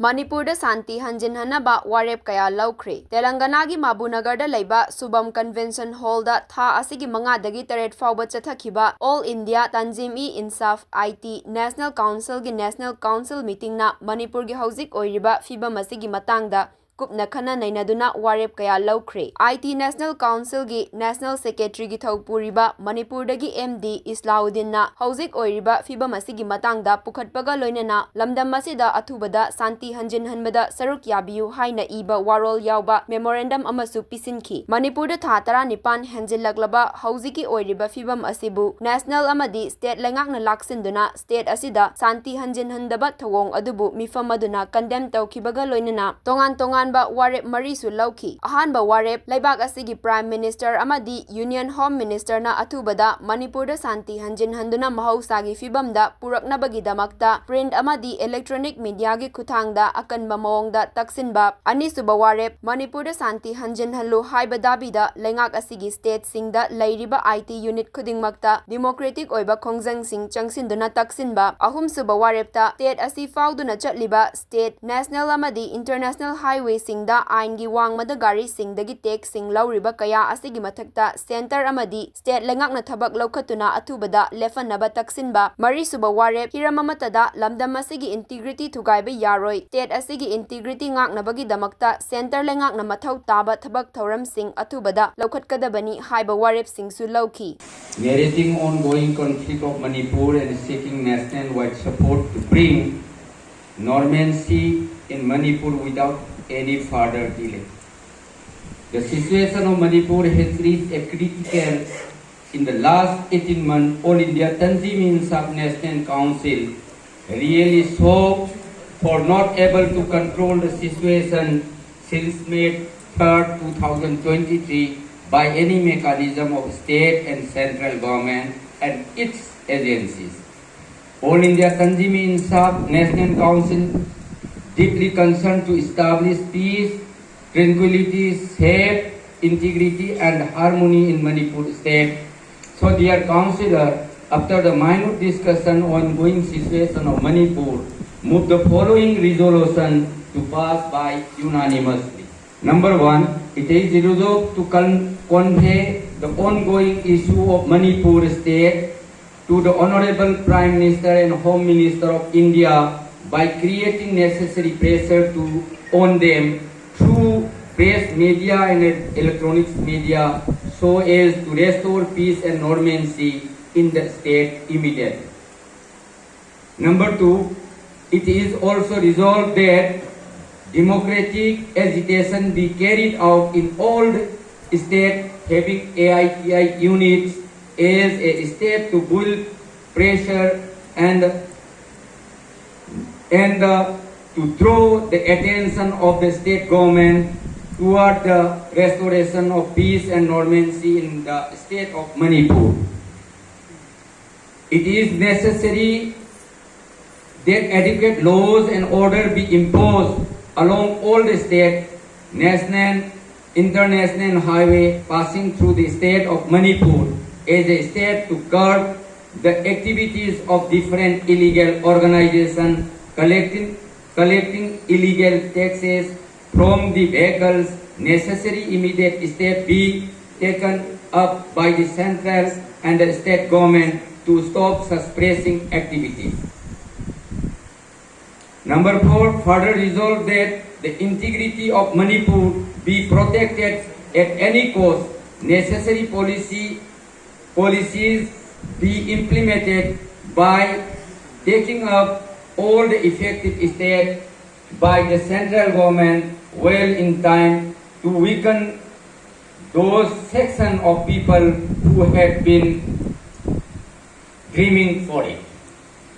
Manipur da Santi Hanjin Hanaba Warep Kaya Laukre. Telangana gi Mabunagar da Leiba Subam Convention Hall da Tha Asigi Manga Dagi Taret Fauba Chathakiba All India Tanzim-e-Insaf IT National Council gi National Council meeting na Manipur gi Hauzik Oiriba Fiba Masigi Matangda Kupna Khana Nainaduna Warep Kaya Laukre. IT National Council gi National Secretary gi Thaupuriba Manipur dagi MD Islauddin na Hauzik Oiriba Fiba Masigi Matangda Pukhatpaga Loinana Lamdam Masida Athubada Santi Hanjin Hanbada Saruk Yabiyu Haina Iba Warol Yauba Memorandum Amasu Pisinki. Manipur da Tha Tara Nipan Henjillaklaba Hauziki Oiriba Fibam Asibu National Amadi State Lengakna Laksinduna State Asida Santi Hanjin Handaba Thawong Adubu Mifam Aduna Condemn Taukibaga Loinana Tongan ba warep marisu lauki ahanba warep laibak asigi prime minister amadi union home minister na athubada Manipur da Santi Hanjin Handuna mahausagi fibamda puraknabagi damakta print amadi electronic media gi khuthangda akanba mawongda taksinba anisuba warep Manipur da Santi Hanjin Hanlu haiba dabida lengak asigi state singda lairiba IT unit khudingmakta democratic oiba khongjang sing changsinduna taksinba ahumsuba warepta state asi fauduna chatliba state national amadi international highway singda aingi wangmada gari singdagi tax sing lauriba kaya asigi mathakta center amadi state lengakna thabak laukhatuna athubada lefanaba taksinba marisuba warep hiramamatada lamdam asigi integrity thugaiba yaroi state asigi integrity ngaknabagi damakta center lengakna mathau taba thabak thoram sing athubada laukhatkadabani haiba warep singsu lauki. Narrating ongoing conflict of Manipur and seeking national-wide support to bring normalcy in Manipur without any further delay. The situation of Manipur has reached a critical in the last 18 months. All India Tanzim-e-Insaf National Council really sought for not able to control the situation since May 3rd, 2023 by any mechanism of state and central government and its agencies. All India Tanzim-e-Insaf National Council deeply concerned to establish peace, tranquility, safe, integrity and harmony in Manipur state. So dear councillor, after the minute discussion on ongoing situation of Manipur, move the following resolution to pass by unanimously. Number 1, it is resolved to convey the ongoing issue of Manipur state to the Honorable Prime Minister and Home Minister of India by creating necessary pressure on them through press media and electronics media so as to restore peace and normalcy in the state immediately. Number 2, it is also resolved that democratic agitation be carried out in all the states having AITI units as a step to build pressure and to draw the attention of the state government toward the restoration of peace and normalcy in the state of Manipur. It is necessary that adequate laws and order be imposed along all the state, national, international highway passing through the state of Manipur as a step to curb the activities of different illegal organizations collecting illegal taxes from the vehicles. Necessary immediate step be taken up by the central and the state government to stop suppressing activities. Number 4, further resolve that the integrity of Manipur be protected at any cost. Necessary policies be implemented by taking up all the effective steps by the central government well in time to weaken those sections of people who have been dreaming for it.